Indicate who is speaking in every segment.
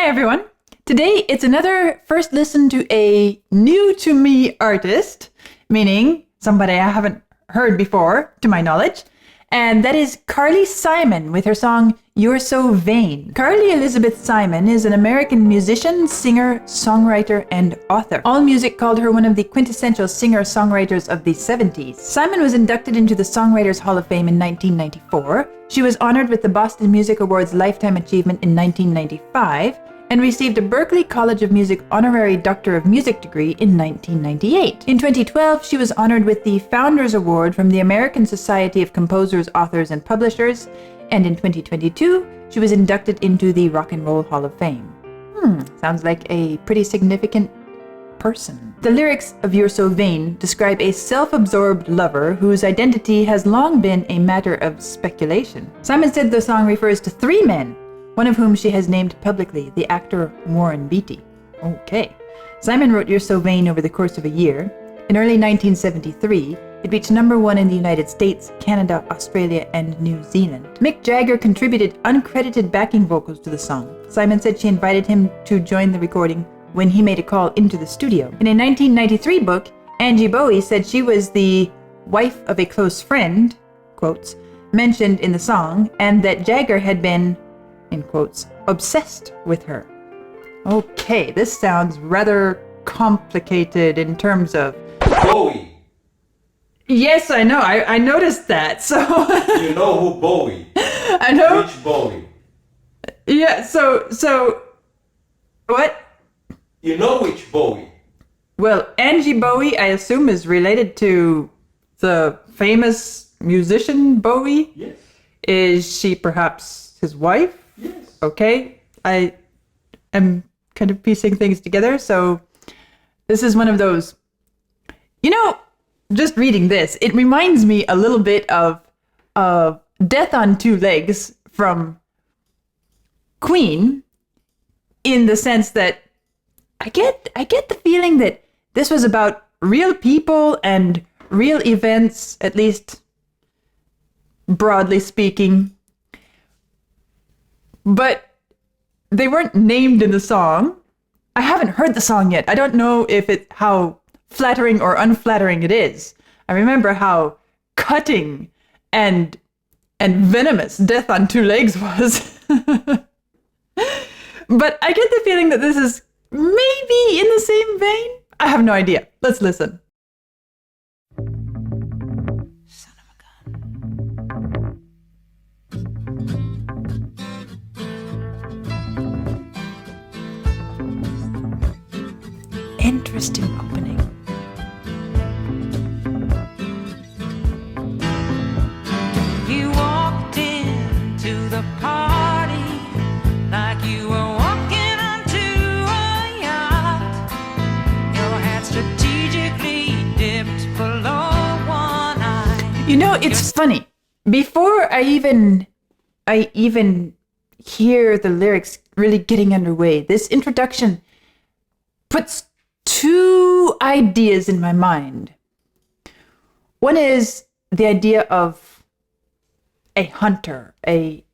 Speaker 1: everyone. Today it's another first listen to a new to me artist, meaning somebody I haven't heard before, to my knowledge. And that is Carly Simon with her song, You're So Vain. Carly Elizabeth Simon is an American musician, singer, songwriter, and author. AllMusic called her one of the quintessential singer-songwriters of the 70s. Simon was inducted into the Songwriters Hall of Fame in 1994. She was honored with the Boston Music Awards Lifetime Achievement in 1995 and received a Berklee College of Music Honorary Doctor of Music degree in 1998. In 2012, she was honored with the Founders Award from the American Society of Composers, Authors, and Publishers, and in 2022, she was inducted into the Rock and Roll Hall of Fame. Sounds like a pretty significant person. The lyrics of You're So Vain describe a self-absorbed lover whose identity has long been a matter of speculation. Simon said the song refers to three men, one of whom she has named publicly, the actor Warren Beatty. Okay. Simon wrote You're So Vain over the course of a year. In early 1973, it reached number one in the United States, Canada, Australia, and New Zealand. Mick Jagger contributed uncredited backing vocals to the song. Simon said she invited him to join the recording when he made a call into the studio. In a 1993 book, Angie Bowie said she was the wife of a close friend, quotes, mentioned in the song, and that Jagger had been, in quotes, obsessed with her. Okay, this sounds rather complicated in terms of...
Speaker 2: Bowie.
Speaker 1: Yes, I know. I noticed that. So
Speaker 2: You know who Bowie?
Speaker 1: I know.
Speaker 2: Which Bowie?
Speaker 1: Yeah. So what?
Speaker 2: You know which Bowie?
Speaker 1: Well, Angie Bowie, I assume, is related to the famous musician Bowie.
Speaker 2: Yes.
Speaker 1: Is she perhaps his wife?
Speaker 2: Yes.
Speaker 1: Okay. I am kind of piecing things together. So this is one of those. You know, just reading this, it reminds me a little bit of Death on Two Legs from Queen, in the sense that I get the feeling that this was about real people and real events, at least broadly speaking. But they weren't named in the song. I haven't heard the song yet. I don't know how flattering or unflattering it is. I remember how cutting and venomous Death on Two Legs was. But I get the feeling that this is maybe in the same vein. I have no idea. Let's listen. Son of a gun. Interesting opening.
Speaker 3: You walked into the party like you were walking onto a yacht. Your hat strategically dipped below one eye.
Speaker 1: You know, it's funny. Before I even hear the lyrics really getting underway, this introduction puts two ideas in my mind. One is the idea of a hunter, a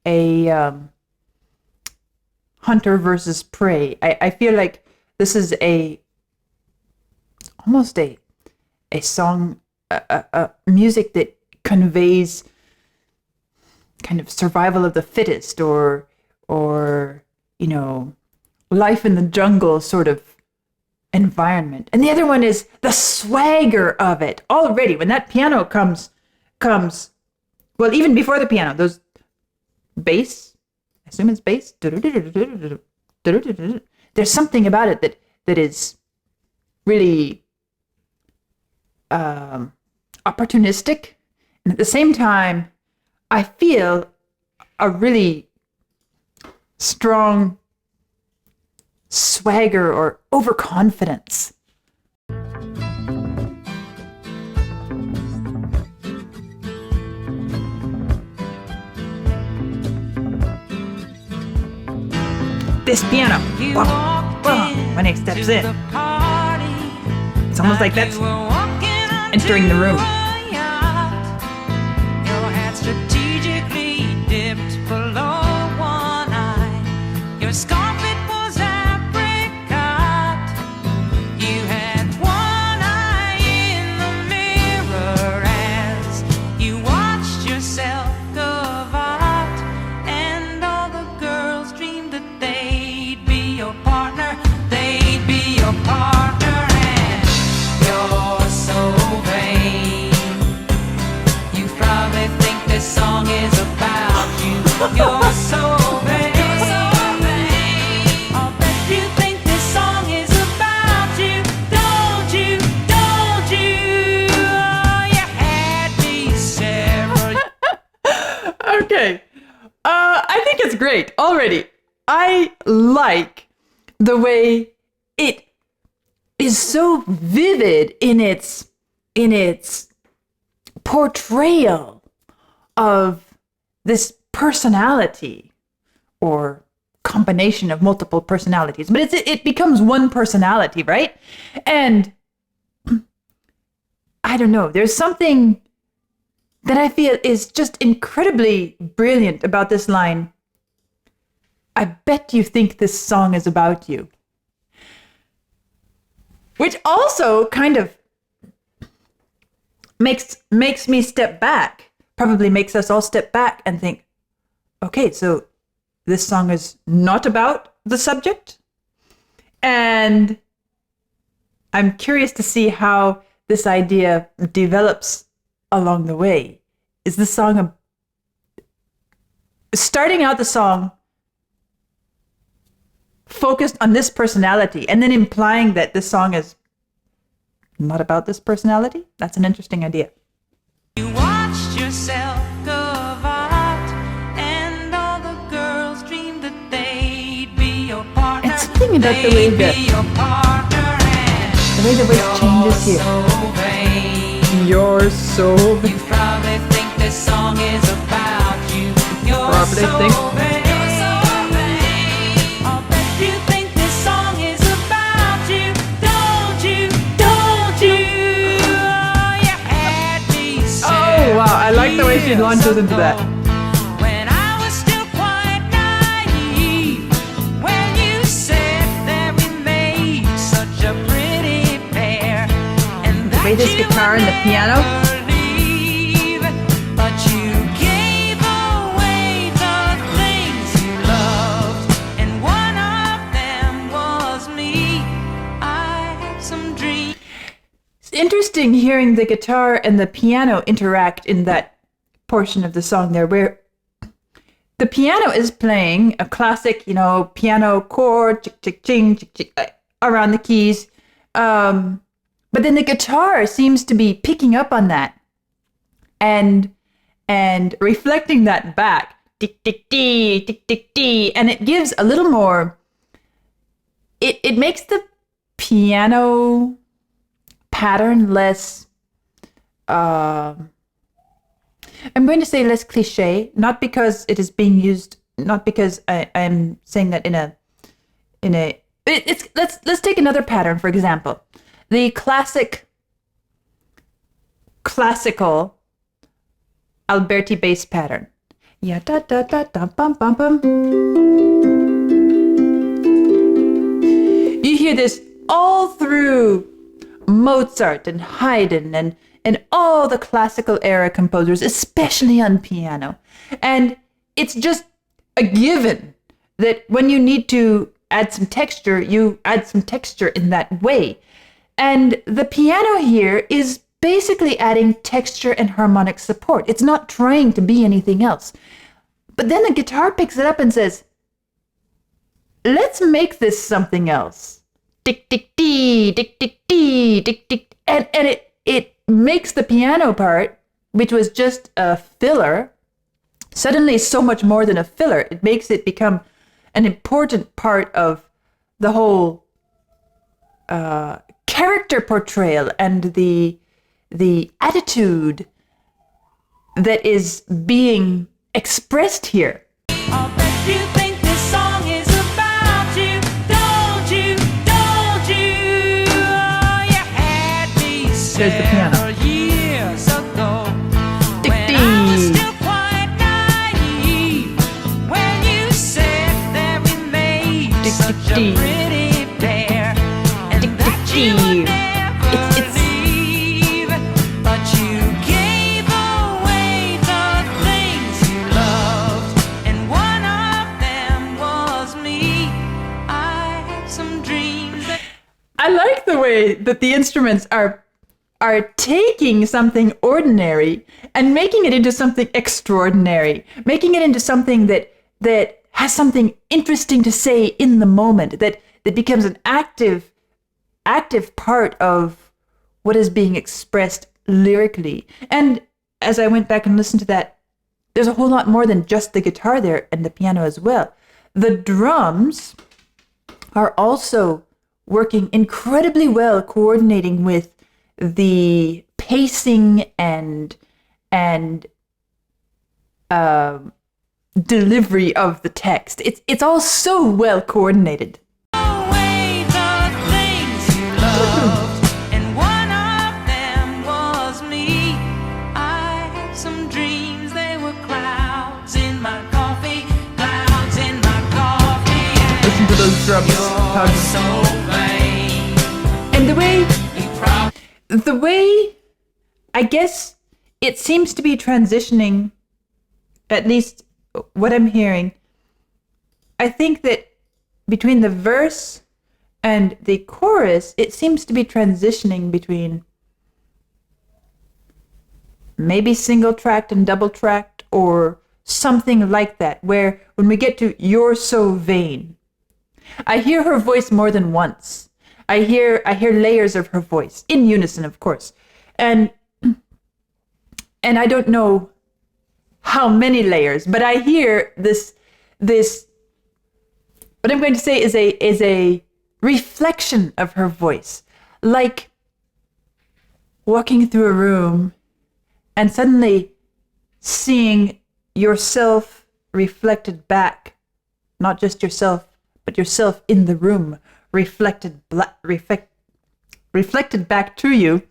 Speaker 1: hunter versus prey. I feel like this is almost a song, music that conveys kind of survival of the fittest, or you know, life in the jungle sort of environment. And the other one is the swagger of it. Already, when that piano comes, well, even before the piano, those bass, I assume it's bass. There's something about it that is really opportunistic, and at the same time, I feel a really strong swagger or overconfidence. This piano, when he steps in, it's almost like that's entering the room.
Speaker 3: Your hat strategically dipped below one eye. Your scarf, it was
Speaker 1: great already. I like the way it is so vivid in its portrayal of this personality or combination of multiple personalities, but it becomes one personality, right? And I don't know, there's something that I feel is just incredibly brilliant about this line. I bet you think this song is about you. Which also kind of makes me step back, probably makes us all step back and think, okay, so this song is not about the subject. And I'm curious to see how this idea develops along the way. Is the song starting out the song focused on this personality and then implying that this song is not about this personality? That's an interesting idea.
Speaker 3: You watched yourself go out, and all the girls dreamed that they'd be your partner.
Speaker 1: It's something about the way the voice changes here. You're so vain.
Speaker 3: You probably think this song is about you. You're
Speaker 1: Probably
Speaker 3: so
Speaker 1: think.
Speaker 3: vain. You're so vain. I'll bet you think this song is about you. Don't you? Don't you? Oh, you had me
Speaker 1: Oh, wow, I like the way she launches into that.
Speaker 3: when I was still quite naive. When you said that we made such a pretty pair, and that
Speaker 1: way this
Speaker 3: you
Speaker 1: guitar and the
Speaker 3: would
Speaker 1: piano.
Speaker 3: never leave. But you gave away the things you loved, and one of them was me. I had some dreams.
Speaker 1: It's interesting hearing the guitar and the piano interact in that portion of the song there, where the piano is playing a classic, piano chord, chick, chick, ching, chick, chick, around the keys. But then the guitar seems to be picking up on that and reflecting that back. Tick, tick, dee, tick, tick, dee. And it gives a little more, it makes the piano pattern less, I'm going to say less cliche, not because it is being used, not because I'm saying that let's take another pattern, for example. The classical Alberti bass pattern. Yeah, da da da da bum bum bum. You hear this all through Mozart and Haydn and all the classical era composers, especially on piano. And it's just a given that when you need to add some texture, you add some texture in that way. And the piano here is basically adding texture and harmonic support. It's not trying to be anything else. But then the guitar picks it up and says, let's make this something else. Tick, tick, dee, tick, tick, dee, tick, tick. And it makes the piano part, which was just a filler, suddenly so much more than a filler. It makes it become an important part of the whole character portrayal and the attitude that is being expressed here.
Speaker 3: I'll bet you think this song is about you. Don't you? Don't you? Oh, you had me
Speaker 1: There's the piano.
Speaker 3: several years ago.
Speaker 1: Tick,
Speaker 3: When I was
Speaker 1: dee.
Speaker 3: still quite naive. When you said that we made
Speaker 1: Tick,
Speaker 3: such
Speaker 1: tick,
Speaker 3: a
Speaker 1: dee.
Speaker 3: pretty pair, and
Speaker 1: Tick,
Speaker 3: that
Speaker 1: tick,
Speaker 3: you
Speaker 1: dee.
Speaker 3: would never
Speaker 1: It's-
Speaker 3: leave. But you gave away the things you loved, and one of them was me. I had some dreams that
Speaker 1: I like the way that the instruments are taking something ordinary and making it into something extraordinary, making it into something that has something interesting to say in the moment, that becomes an active part of what is being expressed lyrically. And as I went back and listened to that there's a whole lot more than just the guitar there and the piano as well. The drums are also working incredibly well, coordinating with the pacing and delivery of the text. It's all so well coordinated.
Speaker 3: Away the things you loved, and one of them was me. I had some dreams, they were clouds in my coffee, clouds in my coffee.
Speaker 1: Listen to those drums.
Speaker 3: You're so vain.
Speaker 1: And the
Speaker 3: You
Speaker 1: way, I guess it seems to be transitioning, at least what I'm hearing. I think that between the verse and the chorus, it seems to be transitioning between maybe single tracked and double tracked or something like that, where when we get to "You're So Vain," I hear her voice more than once. I hear layers of her voice in unison, of course, and I don't know how many layers, but I hear this. What I'm going to say is a reflection of her voice, like walking through a room and suddenly seeing yourself reflected back, not just yourself, but yourself in the room, reflected back to you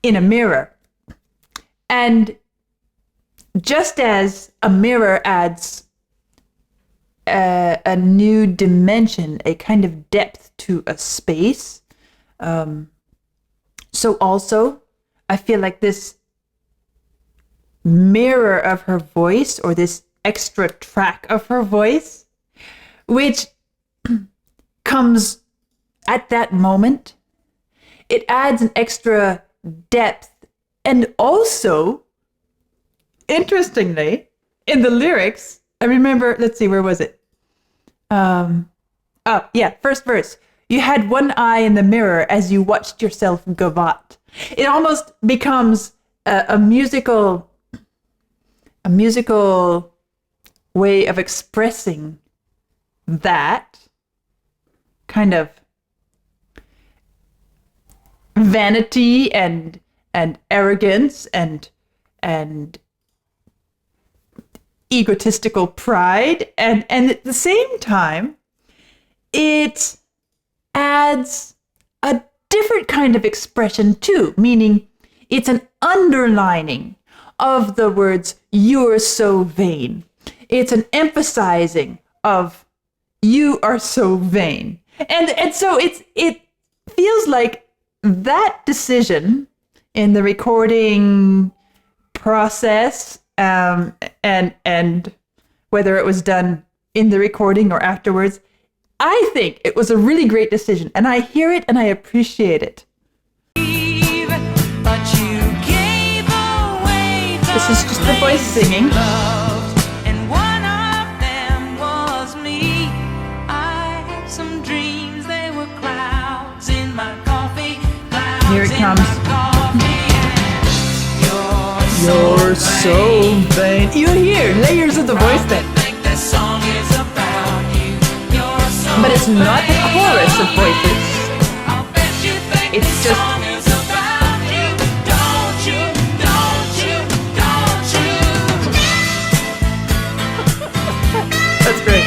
Speaker 1: in a mirror. And just as a mirror adds a new dimension, a kind of depth to a space, so also I feel like this mirror of her voice, or this extra track of her voice, which comes at that moment, it adds an extra depth. And also, interestingly, in the lyrics, I remember, let's see, where was it? First verse. You had one eye in the mirror as you watched yourself gavotte. It almost becomes a musical way of expressing that kind of vanity and arrogance and egotistical pride, and at the same time it adds a different kind of expression too, meaning it's an underlining of the words "you're so vain." It's an emphasizing of "you are so vain," and so it feels like that decision in the recording process, and whether it was done in the recording or afterwards, I think it was a really great decision, and I hear it and I appreciate it.
Speaker 3: But you gave away the
Speaker 1: This is just the voice singing.
Speaker 3: loved, and one of them was me. I had some dreams, they were clouds in my coffee, clouds
Speaker 1: Here it
Speaker 3: in
Speaker 1: comes.
Speaker 3: my coffee, and
Speaker 1: You're so vain. You hear layers of the voice then,
Speaker 3: think this song is about you. You're so
Speaker 1: but it's not a chorus of voices.
Speaker 3: I'll bet you think
Speaker 1: It's
Speaker 3: this
Speaker 1: just-
Speaker 3: song is about you. Don't you, don't you, don't you?
Speaker 1: That's great.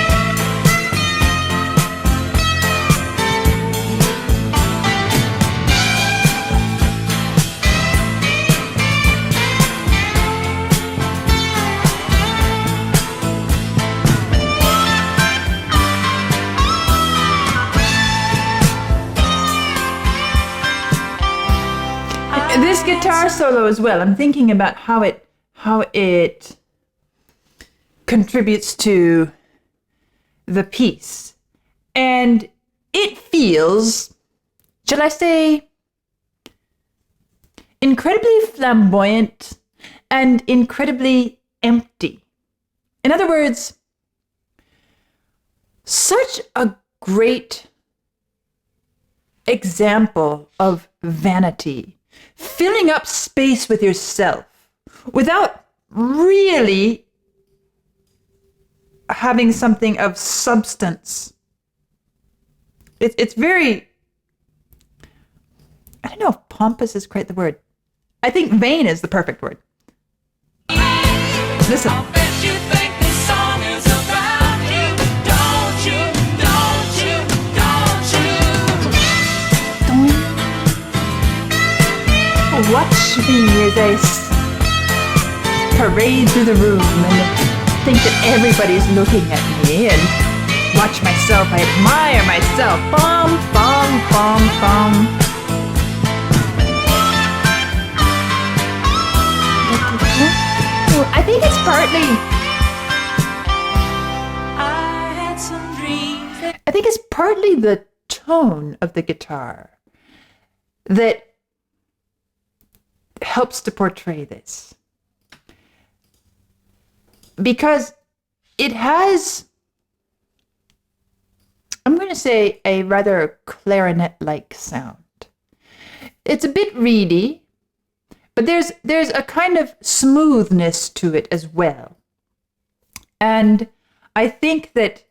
Speaker 1: This guitar solo as well, I'm thinking about how it contributes to the piece. And it feels, shall I say, incredibly flamboyant and incredibly empty. In other words, such a great example of vanity, filling up space with yourself without really having something of substance. It's very, I don't know if pompous is quite the word. I think vain is the perfect word. Listen.
Speaker 3: I'll bet you think this song is about you. Don't you, don't you, don't you?
Speaker 1: Watch me as I parade through the room and think that everybody's looking at me, and watch myself, I admire myself. Bum, bum, bum, bum. I think it's partly,
Speaker 3: I had some dreams.
Speaker 1: I think it's partly the tone of the guitar that helps to portray this. Because it has, I'm going to say, a rather clarinet-like sound. It's a bit reedy, but there's a kind of smoothness to it as well. And I think that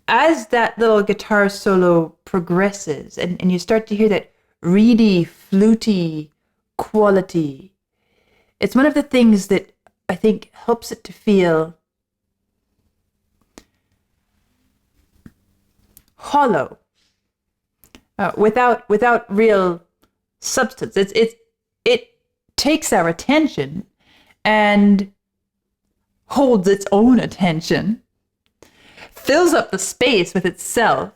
Speaker 1: as that little guitar solo progresses and you start to hear that reedy, fluty quality, it's one of the things that I think helps it to feel hollow, without real substance. It takes our attention and holds its own attention, fills up the space with itself,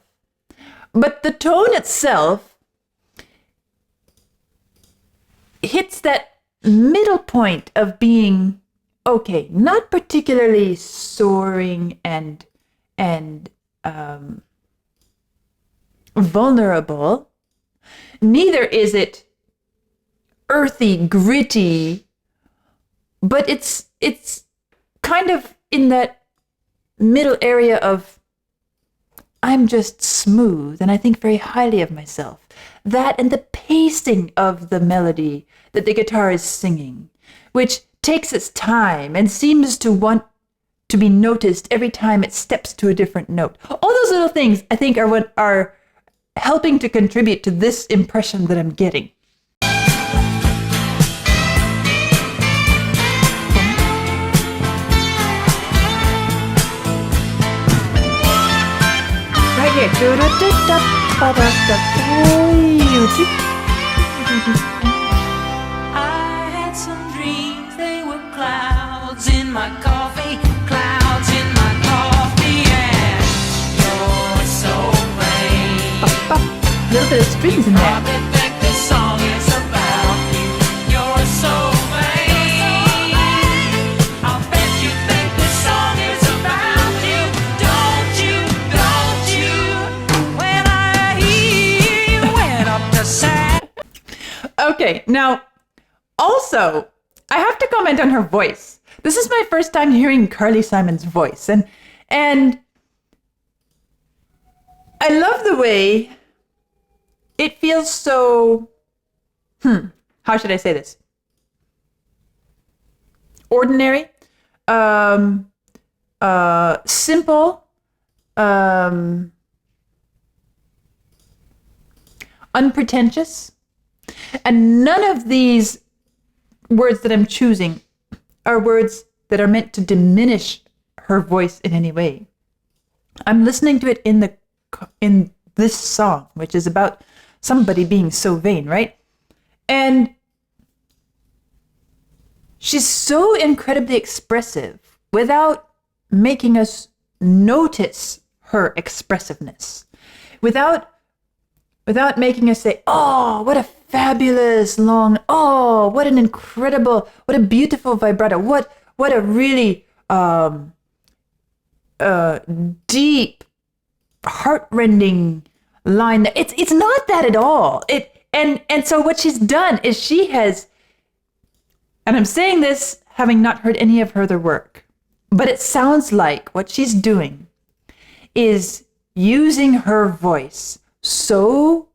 Speaker 1: but the tone itself hits that middle point of being okay, not particularly soaring and vulnerable. Neither is it earthy, gritty, but it's kind of in that middle area of I'm just smooth and I think very highly of myself. That and the pacing of the melody that the guitar is singing, which takes its time and seems to want to be noticed every time it steps to a different note. All those little things I think are what are helping to contribute to this impression that I'm getting. Right here.
Speaker 3: I had some dreams, they were clouds in my coffee, clouds in my coffee, and you're so vain.
Speaker 1: A little bit of strings in there.
Speaker 3: Probably think this song is about you. You're so vain. I'll bet you think this song is about you. Don't you, don't you? When I hear you went up to sad.
Speaker 1: Okay, now, also, I have to comment on her voice. This is my first time hearing Carly Simon's voice, and I love the way it feels so, how should I say this? Ordinary, simple, unpretentious. And none of these words that I'm choosing are words that are meant to diminish her voice in any way. I'm listening to it in this song, which is about somebody being so vain, right? And she's so incredibly expressive without making us notice her expressiveness, without making us say, oh, what a fabulous long, oh, what an incredible, what a beautiful vibrato, what a really deep, heartrending line. It's not that at all. And so what she's done is she has, and I'm saying this having not heard any of her other work, but it sounds like what she's doing is using her voice so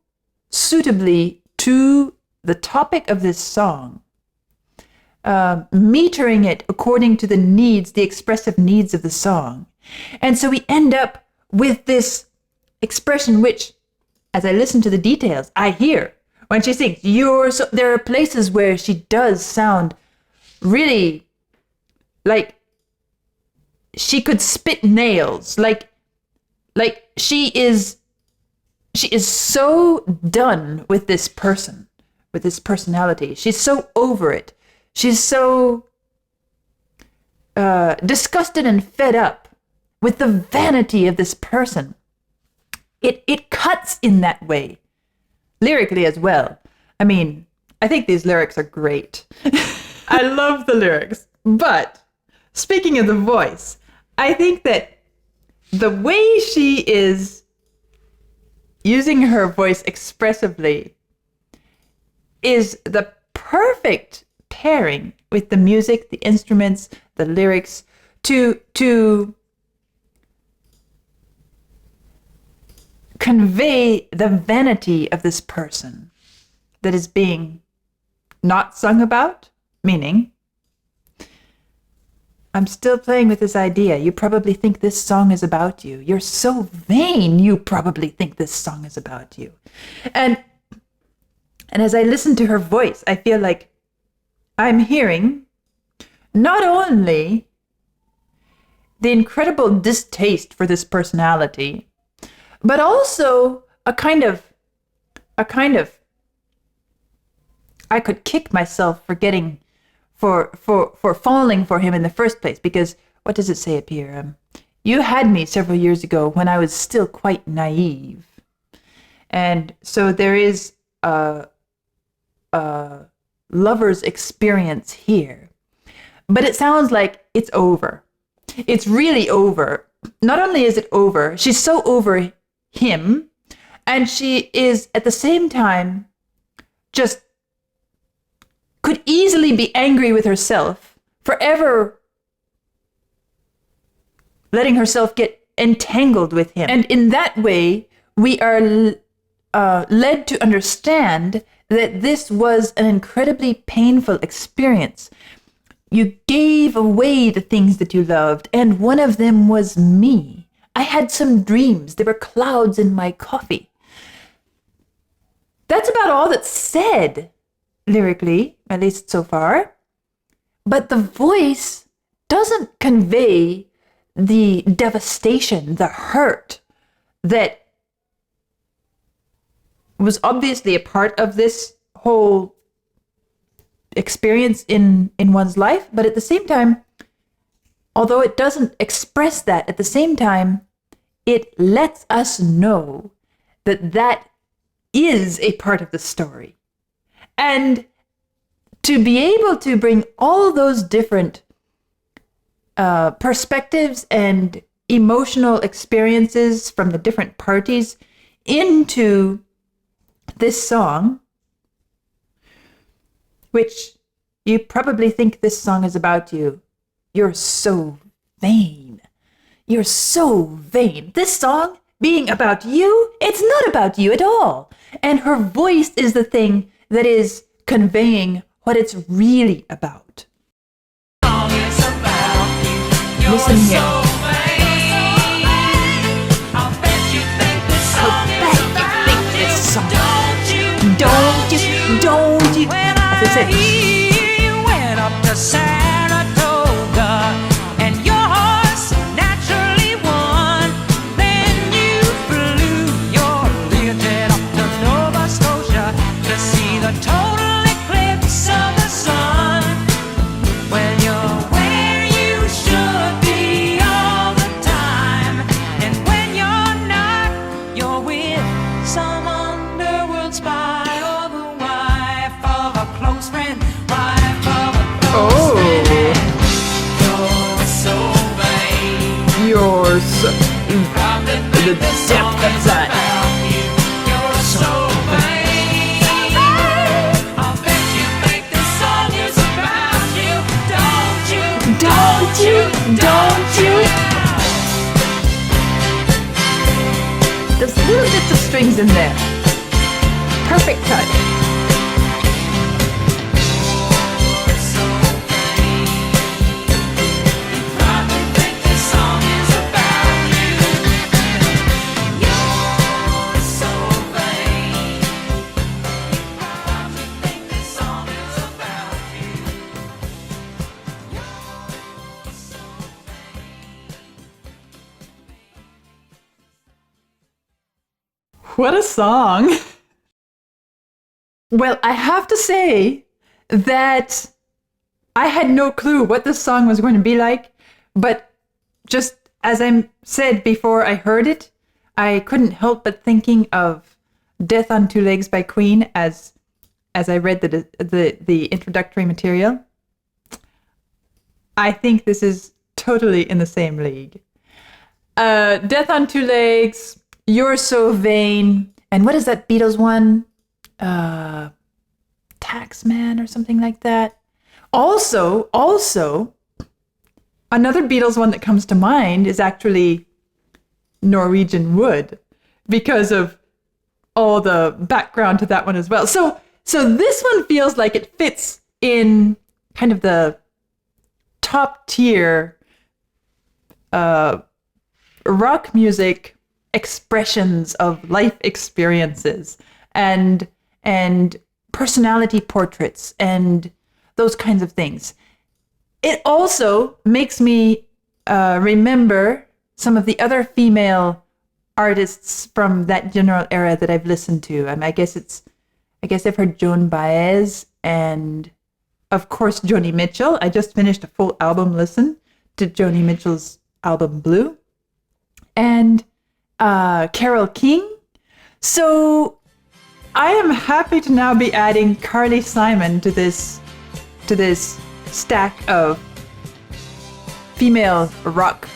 Speaker 1: suitably to the topic of this song metering it according to the needs, the expressive needs of the song. And so we end up with this expression which, as I listen to the details, I hear when she sings. There are places where she does sound really like she could spit nails, like she is so done with this person, with this personality. She's so over it. She's so disgusted and fed up with the vanity of this person. It cuts in that way, lyrically as well. I mean, I think these lyrics are great. I love the lyrics. But speaking of the voice, I think that the way she is using her voice expressively is the perfect pairing with the music, the instruments, the lyrics to convey the vanity of this person that is being not sung about, meaning, I'm still playing with this idea. You probably think this song is about you. You're so vain, you probably think this song is about you. And as I listen to her voice, I feel like I'm hearing not only the incredible distaste for this personality, but also a kind of I could kick myself for getting for falling for him in the first place, because what does it say up here? You had me several years ago when I was still quite naive. And so there is a lover's experience here. But it sounds like it's over. It's really over. Not only is it over, she's so over him, and she is at the same time just could easily be angry with herself for ever letting herself get entangled with him. And in that way, we are led to understand that this was an incredibly painful experience. You gave away the things that you loved, and one of them was me. I had some dreams. There were clouds in my coffee. That's about all that's said lyrically, at least so far. But the voice doesn't convey the devastation, the hurt that was obviously a part of this whole experience in one's life. But at the same time, although it doesn't express that, at the same time, it lets us know that that is a part of the story. And to be able to bring all those different perspectives and emotional experiences from the different parties into this song, which you probably think this song is about you. You're so vain. You're so vain. This song being about you, it's not about you at all. And her voice is the thing that is conveying what it's really about. Listen here. I'll bet you think this song. Don't you? That's it.
Speaker 3: He went up to Saratoga, and your horse naturally won. Then you flew your Learjet up to Nova Scotia to see the total eclipse of the sun. When you're where you should be all the time, and when you're not, you're with some underworld spy or the wife of a close friend, wife of a close friend. You're so vain.
Speaker 1: You're so...
Speaker 3: Probably
Speaker 1: The
Speaker 3: think this song
Speaker 1: depth of
Speaker 3: is
Speaker 1: that.
Speaker 3: about you. You're so vain. I'll bet you think this song is about you. Don't you?
Speaker 1: There's little bits of strings in there. Perfect touch.
Speaker 3: You're so
Speaker 1: What a song. Well, I have to say that I had no clue what this song was going to be like, but just as I said before I heard it, I couldn't help but thinking of Death on Two Legs by Queen as I read the introductory material. I think this is totally in the same league. Death on Two Legs, You're So Vain, and what is that Beatles one? Taxman or something like that. Also, another Beatles one that comes to mind is actually Norwegian Wood, because of all the background to that one as well. So this one feels like it fits in kind of the top tier rock music expressions of life experiences and personality portraits and those kinds of things. It also makes me remember some of the other female artists from that general era that I've listened to. I guess I've heard Joan Baes and, of course, Joni Mitchell. I just finished a full album listen to Joni Mitchell's album Blue, and Carole King. So I am happy to now be adding Carly Simon to this stack of female rock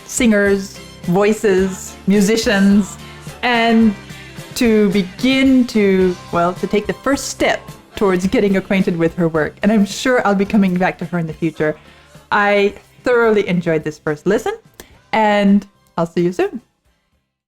Speaker 1: singers, voices, musicians, and to begin to take the first step towards getting acquainted with her work. And I'm sure I'll be coming back to her in the future. I thoroughly enjoyed this first listen, and I'll see you soon.